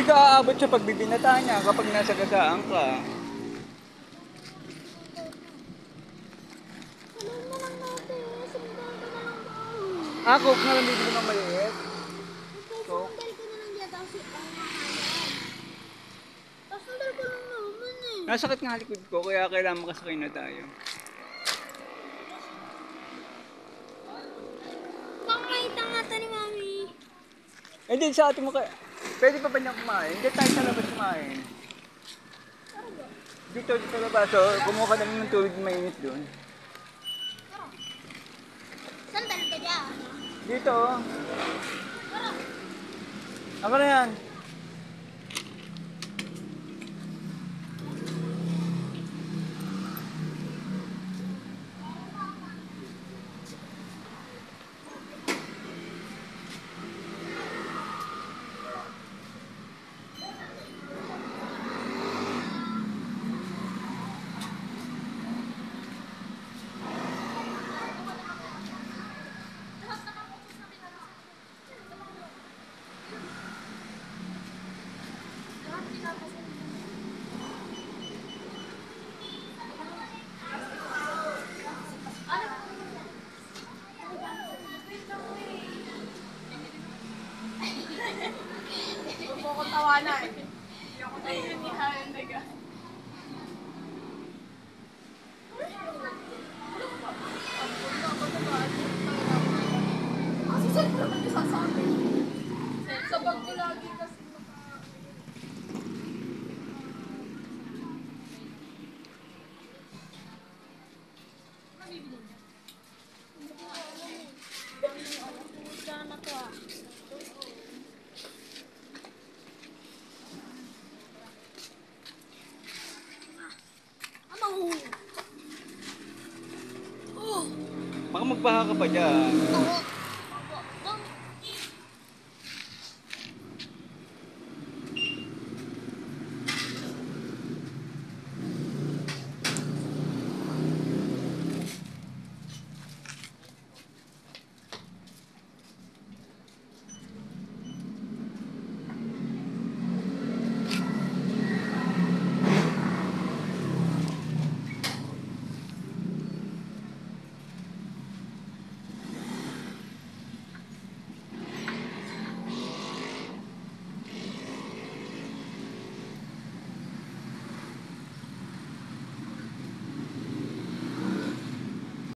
Hindi ka aabot sa pagbibinata niya kapag nasa gagaan ka. Sabihin na lang natin. Sumundal ka na lang daw. Coke na lang bibili ng maliit. Coke. Sumundal ko na lang dyan. Tapos hahanap. Tapos sundal ko lang naman eh. Nasakit nga likod ko, kaya kailangan makasakay na tayo. Pangmaita nga to ni Mami. Hindi, sa atin mo kaya. Pwede pa ba niya kumain? Hindi tayo sa labas kumain. Dito sa labas, so kumuha ka naman ng tubig mainit doon. Sandal ka dyan. Dito, oh. Ako na yan. Huwag mo akong tawanan. Hindi ako nahihinihan. Teka. Kasi saan ko naman yung sasabi? Sa bag ko lagi kasi Sana to ah. Ano? Oh! Baka magbaha ka pa dyan. Oo.